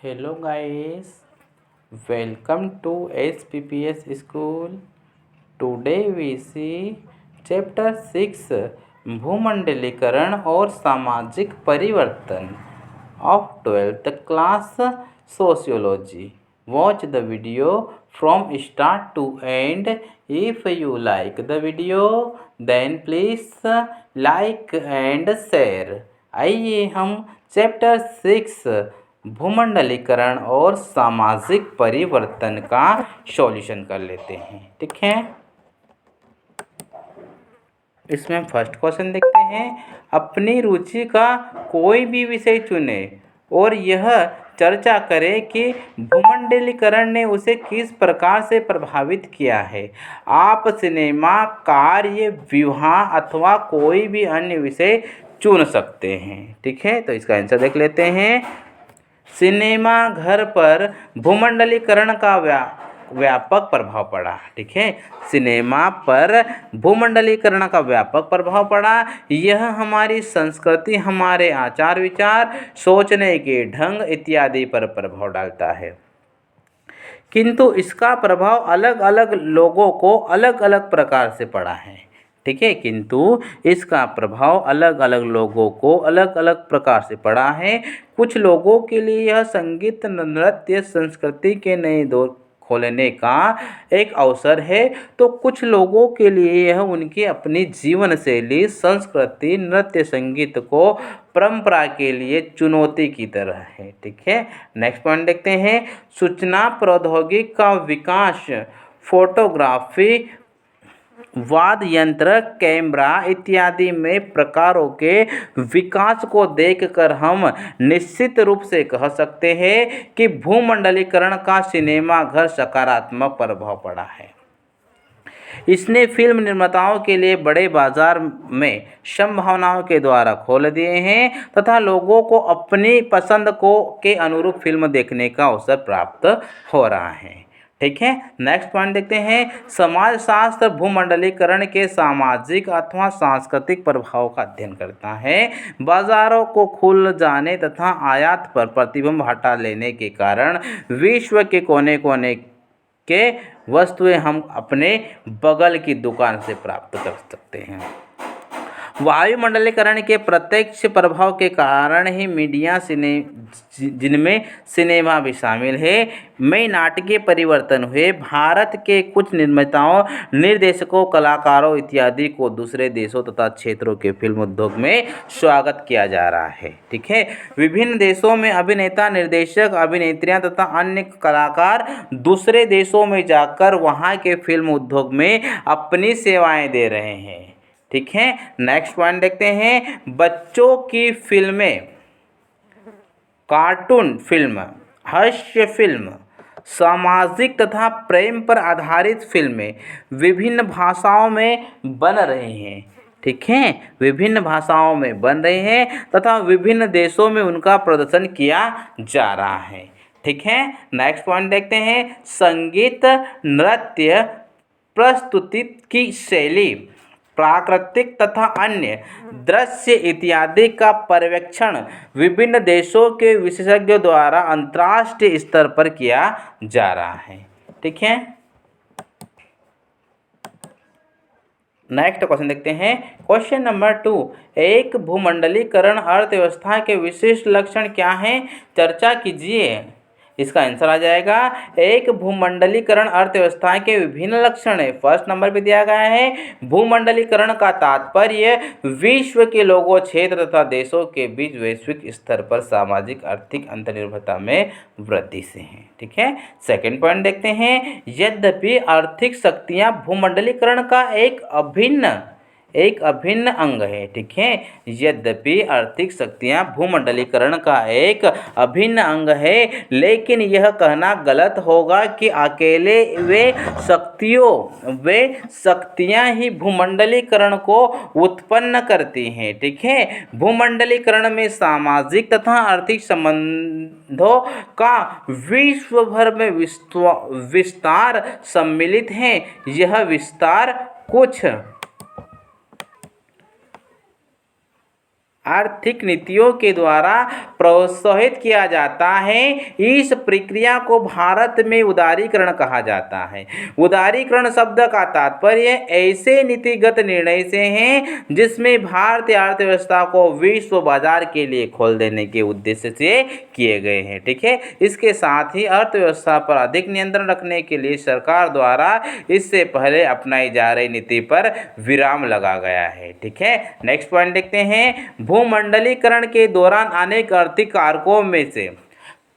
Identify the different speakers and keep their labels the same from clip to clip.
Speaker 1: Hello guys, welcome to SPPS school. Today we see chapter 6 भूमंडलीकरण और सामाजिक परिवर्तन of 12th class sociology. Watch the video from start to end. If you like the video then please like and share. आइए हम chapter 6 भूमंडलीकरण और सामाजिक परिवर्तन का solution कर लेते हैं। ठीक है, इसमें हम फर्स्ट क्वेश्चन देखते हैं। अपनी रुचि का कोई भी विषय चुने और यह चर्चा करें कि भूमंडलीकरण ने उसे किस प्रकार से प्रभावित किया है। आप सिनेमा, कार्य, विवाह अथवा कोई भी अन्य विषय चुन सकते हैं। ठीक है, तो इसका आंसर देख लेते हैं। सिनेमा घर पर भूमंडलीकरण का व्यापक प्रभाव पड़ा। ठीक है, सिनेमा पर भूमंडलीकरण का व्यापक प्रभाव पड़ा। यह हमारी संस्कृति, हमारे आचार विचार, सोचने के ढंग इत्यादि पर प्रभाव डालता है, किंतु इसका प्रभाव अलग अलग लोगों को अलग अलग प्रकार से पड़ा है। ठीक है, किंतु इसका प्रभाव अलग अलग लोगों को अलग अलग प्रकार से पड़ा है। कुछ लोगों के लिए यह संगीत, नृत्य, संस्कृति के नए दौर खोलने का एक अवसर है, तो कुछ लोगों के लिए यह उनकी अपनी जीवन शैली, संस्कृति, नृत्य, संगीत को परंपरा के लिए चुनौती की तरह है। ठीक है, नेक्स्ट पॉइंट देखते हैं। सूचना प्रौद्योगिकी का विकास, फोटोग्राफी, वाद्य यंत्र, कैमरा इत्यादि में प्रकारों के विकास को देखकर हम निश्चित रूप से कह सकते हैं कि भूमंडलीकरण का सिनेमा घर सकारात्मक प्रभाव पड़ा है। इसने फिल्म निर्माताओं के लिए बड़े बाजार में संभावनाओं के द्वारा खोल दिए हैं तथा लोगों को अपनी पसंद के अनुरूप फिल्म देखने का अवसर प्राप्त हो रहा है। ठीक है, नेक्स्ट पॉइंट देखते हैं। समाजशास्त्र भूमंडलीकरण के सामाजिक अथवा सांस्कृतिक प्रभाव का अध्ययन करता है। बाजारों को खुल जाने तथा आयात पर प्रतिबंध हटा लेने के कारण विश्व के कोने कोने के वस्तुएं हम अपने बगल की दुकान से प्राप्त कर सकते हैं। वायुमंडलीकरण के प्रत्यक्ष प्रभाव के कारण ही मीडिया जिनमें सिनेमा भी शामिल है में नाटकीय परिवर्तन हुए। भारत के कुछ निर्माताओं, निर्देशकों, कलाकारों इत्यादि को दूसरे देशों तथा क्षेत्रों के फिल्म उद्योग में स्वागत किया जा रहा है। ठीक है, विभिन्न देशों में अभिनेता, निर्देशक, अभिनेत्रियां तथा अन्य कलाकार दूसरे देशों में जाकर वहां के फिल्म उद्योग में अपनी सेवाएं दे रहे हैं। ठीक है, नेक्स्ट पॉइंट देखते हैं। बच्चों की फिल्में, कार्टून फिल्म, हास्य फिल्म, सामाजिक तथा प्रेम पर आधारित फिल्में विभिन्न भाषाओं में बन रही हैं। ठीक है, विभिन्न भाषाओं में बन रहे हैं तथा विभिन्न देशों में उनका प्रदर्शन किया जा रहा है। ठीक है, नेक्स्ट पॉइंट देखते हैं। संगीत, नृत्य, प्रस्तुति की शैली, प्राकृतिक तथा अन्य दृश्य इत्यादि का पर्यवेक्षण विभिन्न देशों के विशेषज्ञों द्वारा अंतर्राष्ट्रीय स्तर पर किया जा रहा है। ठीक है, नेक्स्ट क्वेश्चन देखते हैं। क्वेश्चन नंबर 2, एक भूमंडलीकरण अर्थव्यवस्था के विशिष्ट लक्षण क्या हैं, चर्चा कीजिए। इसका आंसर आ जाएगा, एक भूमंडलीकरण अर्थव्यवस्था के विभिन्न लक्षण है। फर्स्ट नंबर पे दिया गया है, भूमंडलीकरण का तात्पर्य विश्व के लोगों, क्षेत्र तथा देशों के बीच वैश्विक स्तर पर सामाजिक आर्थिक अंतर्निर्भरता में वृद्धि से है। ठीक है, सेकंड पॉइंट देखते हैं। यद्यपि आर्थिक शक्तियां भूमंडलीकरण का एक अभिन्न अंग है। ठीक है, यद्यपि आर्थिक शक्तियां भूमंडलीकरण का एक अभिन्न अंग है, लेकिन यह कहना गलत होगा कि अकेले वे शक्तियां ही भूमंडलीकरण को उत्पन्न करती हैं। ठीक है, भूमंडलीकरण में सामाजिक तथा आर्थिक संबंधों का विश्व भर में विस्तार सम्मिलित है। यह विस्तार कुछ आर्थिक नीतियों के द्वारा प्रोत्साहित किया जाता है। इस प्रक्रिया को भारत में उदारीकरण कहा जाता है। उदारीकरण शब्द का तात्पर्य ऐसे नीतिगत निर्णय से है जिसमें भारतीय अर्थव्यवस्था को विश्व बाजार के लिए खोल देने के उद्देश्य से किए गए हैं। ठीक है, इसके साथ ही अर्थव्यवस्था पर अधिक नियंत्रण रखने के लिए सरकार द्वारा इससे पहले अपनाई जा रही नीति पर विराम लगा गया है। ठीक है, नेक्स्ट पॉइंट देखते हैं। भूमंडलीकरण के दौरान अनेक आर्थिक कारकों में से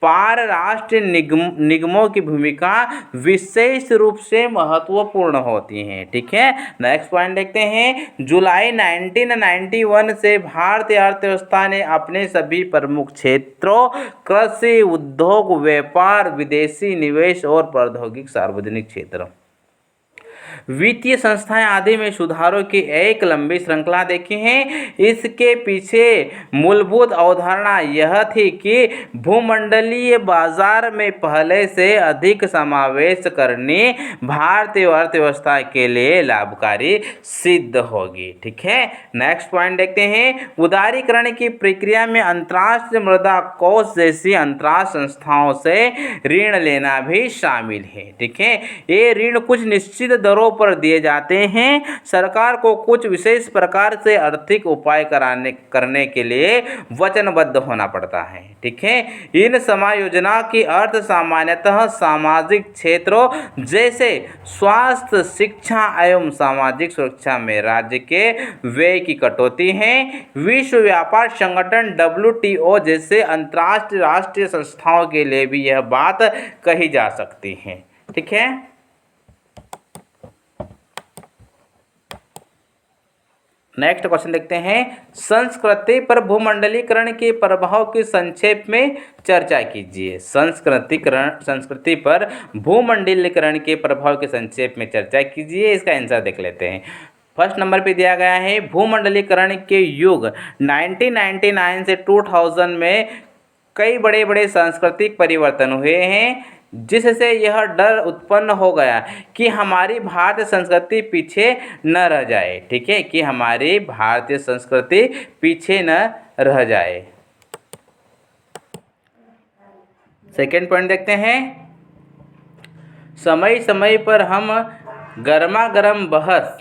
Speaker 1: पारराष्ट्रीय निगमों की भूमिका विशेष रूप से महत्वपूर्ण होती है। ठीक है, नेक्स्ट पॉइंट देखते हैं। जुलाई 1991 से भारतीय अर्थव्यवस्था ने अपने सभी प्रमुख क्षेत्रों कृषि, उद्योग, व्यापार, विदेशी निवेश और प्रौद्योगिक सार्वजनिक क्षेत्र, वित्तीय संस्थाएं आदि में सुधारों की एक लंबी श्रृंखला देखी है। इसके पीछे मूलभूत अवधारणा यह थी कि भूमंडलीय बाजार में पहले से अधिक समावेश करनी भारतीय अर्थव्यवस्था के लिए लाभकारी सिद्ध होगी। ठीक है, नेक्स्ट पॉइंट देखते हैं। उदारीकरण की प्रक्रिया में अंतर्राष्ट्रीय मुद्रा कोष जैसी अंतर्राष्ट्रीय संस्थाओं से ऋण लेना भी शामिल है। ठीक है, ये ऋण कुछ निश्चित दरों पर दिए जाते हैं। सरकार को कुछ विशेष प्रकार से आर्थिक उपाय करने के लिए वचनबद्ध होना पड़ता है। ठीक है, इन समायोजनों की अर्थ सामान्यतः सामाजिक क्षेत्रों जैसे स्वास्थ्य, शिक्षा एवं सामाजिक सुरक्षा में राज्य के व्यय की कटौती है। विश्व व्यापार संगठन WTO जैसे अंतर्राष्ट्रीय राष्ट्रीय संस्थाओं के लिए भी यह बात कही जा सकती है। ठीक है, नेक्स्ट क्वेश्चन देखते हैं। संस्कृति पर भूमंडलीकरण के प्रभाव की संक्षेप में चर्चा कीजिए। संस्कृति पर भूमंडलीकरण के प्रभाव की संक्षेप में चर्चा कीजिए। इसका आंसर देख लेते हैं। फर्स्ट नंबर पे दिया गया है, भूमंडलीकरण के युग 1999 से 2000 में कई बड़े बड़े सांस्कृतिक परिवर्तन हुए हैं, जिससे यह डर उत्पन्न हो गया कि हमारी भारतीय संस्कृति पीछे न रह जाए। ठीक है, कि हमारी भारतीय संस्कृति पीछे न रह जाए। सेकेंड पॉइंट देखते हैं। समय समय पर हम गर्मा गर्म बहस,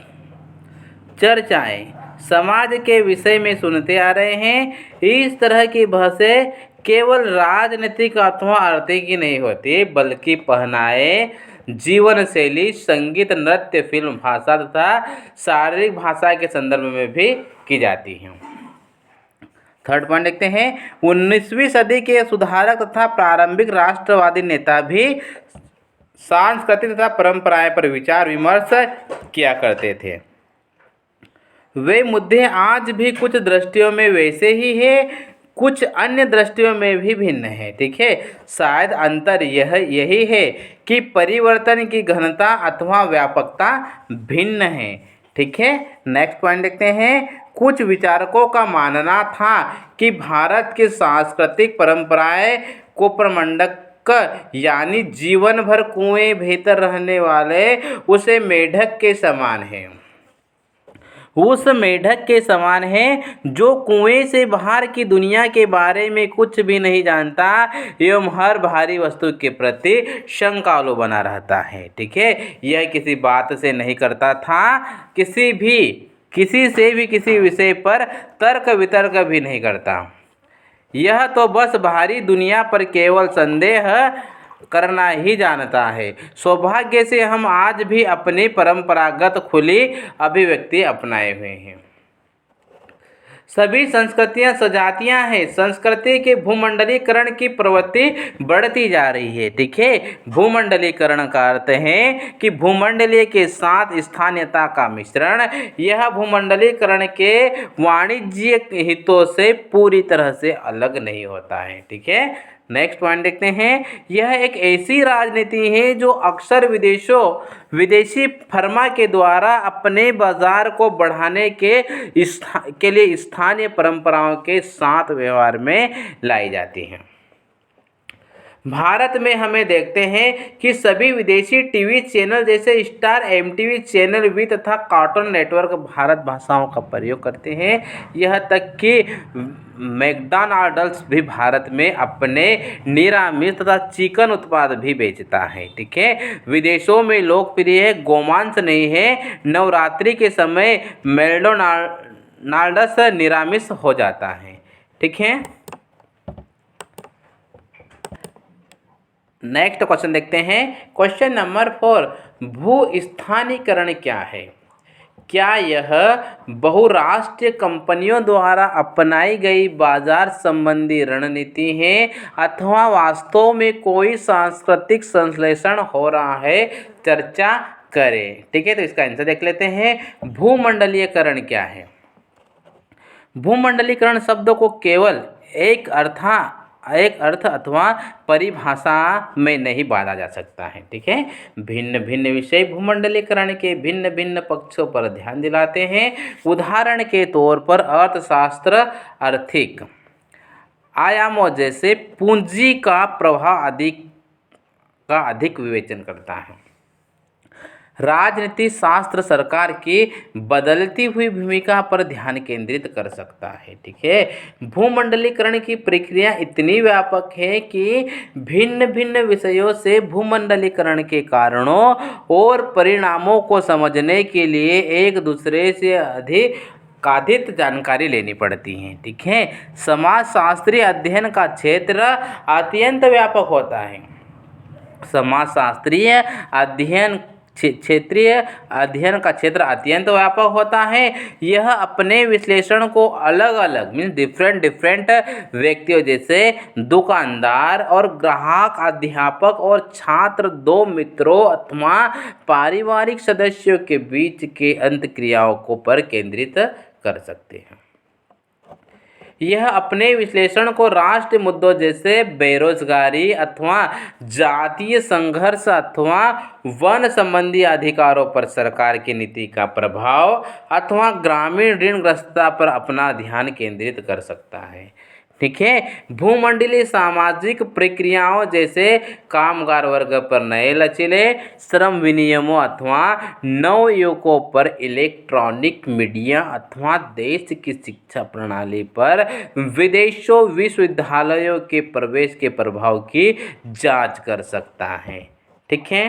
Speaker 1: चर्चाएं समाज के विषय में सुनते आ रहे हैं। इस तरह की बहसें केवल राजनीतिक अथवा आर्थिक ही नहीं होती, बल्कि पहनाए, जीवन शैली, संगीत, नृत्य, फिल्म, भाषा तथा शारीरिक भाषा के संदर्भ में भी की जाती हैं। थर्ड पॉइंट देखते हैं। 19वीं सदी के सुधारक तथा प्रारंभिक राष्ट्रवादी नेता भी सांस्कृतिक तथा परंपराएं पर विचार विमर्श किया करते थे। वे मुद्दे आज भी कुछ दृष्टियों में वैसे ही है, कुछ अन्य दृष्टियों में भी भिन्न है। ठीक है, शायद अंतर यही है कि परिवर्तन की घनता अथवा व्यापकता भिन्न है। ठीक है, नेक्स्ट पॉइंट देखते हैं। कुछ विचारकों का मानना था कि भारत की सांस्कृतिक परंपराएं को प्रमंडक यानी जीवन भर कुएं भीतर रहने वाले उसे मेढक के समान है। उस मेढक के समान है जो कुएं से बाहर की दुनिया के बारे में कुछ भी नहीं जानता एवं हर भारी वस्तु के प्रति शंकालु बना रहता है। ठीक है, यह किसी बात से नहीं करता था, किसी से भी किसी विषय पर तर्क वितर्क भी नहीं करता। यह तो बस बाहरी दुनिया पर केवल संदेह करना ही जानता है। सौभाग्य से हम आज भी अपनी परंपरागत खुली अभिव्यक्ति अपनाए हुए हैं। सभी संस्कृतियां सजातियां हैं। संस्कृति के भूमंडलीकरण की प्रवृत्ति बढ़ती जा रही है। ठीक है, भूमंडलीकरण का अर्थ है कि भूमंडलीय के साथ स्थानीयता का मिश्रण। यह भूमंडलीकरण के वाणिज्यिक हितों से पूरी तरह से अलग नहीं होता है। ठीक है, नेक्स्ट पॉइंट देखते हैं। यह एक ऐसी राजनीति है जो अक्सर विदेशी फर्मा के द्वारा अपने बाजार को बढ़ाने के लिए स्थानीय परंपराओं के साथ व्यवहार में लाई जाती है। भारत में हमें देखते हैं कि सभी विदेशी टीवी चैनल जैसे स्टार, एमटीवी, चैनल वी तथा कार्टून नेटवर्क भारत भाषाओं का प्रयोग करते हैं। यह तक कि मैकडॉनल्ड्स भी भारत में अपने निरामिष तथा चिकन उत्पाद भी बेचता है। ठीक है, विदेशों में लोकप्रिय गोमांस नहीं है। नवरात्रि के समय मैकडॉनल्ड्स निरामिष हो जाता है। ठीक है, नेक्स्ट क्वेश्चन देखते हैं। क्वेश्चन नंबर 4, भूस्थानीकरण क्या है? क्या यह बहुराष्ट्रीय कंपनियों द्वारा अपनाई गई बाजार संबंधी रणनीति है अथवा वास्तव में कोई सांस्कृतिक संश्लेषण हो रहा है? चर्चा करें। ठीक है, तो इसका आंसर देख लेते हैं। भूमंडलीयकरण क्या है? भूमंडलीकरण शब्द को केवल एक अर्थ अथवा परिभाषा में नहीं बांधा जा सकता है। ठीक है, भिन्न भिन्न विषय भूमंडलीकरण के भिन्न भिन्न पक्षों पर ध्यान दिलाते हैं। उदाहरण के तौर पर अर्थशास्त्र आर्थिक आयामों जैसे पूंजी का प्रभाव अधिक विवेचन करता है। राजनीति शास्त्र सरकार की बदलती हुई भूमिका पर ध्यान केंद्रित कर सकता है। ठीक है, भूमंडलीकरण की प्रक्रिया इतनी व्यापक है कि भिन्न भिन्न विषयों से भूमंडलीकरण के कारणों और परिणामों को समझने के लिए एक दूसरे से अधिक जानकारी लेनी पड़ती है। ठीक है, समाजशास्त्रीय अध्ययन का क्षेत्र अत्यंत व्यापक होता है। समाजशास्त्रीय क्षेत्रीय अध्ययन का क्षेत्र अत्यंत व्यापक होता है। यह अपने विश्लेषण को अलग अलग डिफरेंट व्यक्तियों जैसे दुकानदार और ग्राहक, अध्यापक और छात्र, दो मित्रों अथवा पारिवारिक सदस्यों के बीच के अंतःक्रियाओं पर केंद्रित कर सकते हैं। यह अपने विश्लेषण को राष्ट्रीय मुद्दों जैसे बेरोजगारी अथवा जातीय संघर्ष अथवा वन संबंधी अधिकारों पर सरकार की नीति का प्रभाव अथवा ग्रामीण ऋणग्रस्तता पर अपना ध्यान केंद्रित कर सकता है। ठीक है, भूमंडलीय सामाजिक प्रक्रियाओं जैसे कामगार वर्ग पर नए लचीले श्रम विनियमों अथवा नवयुवकों पर इलेक्ट्रॉनिक मीडिया अथवा देश की शिक्षा प्रणाली पर विदेशों विश्वविद्यालयों के प्रवेश के प्रभाव की जांच कर सकता है। ठीक है,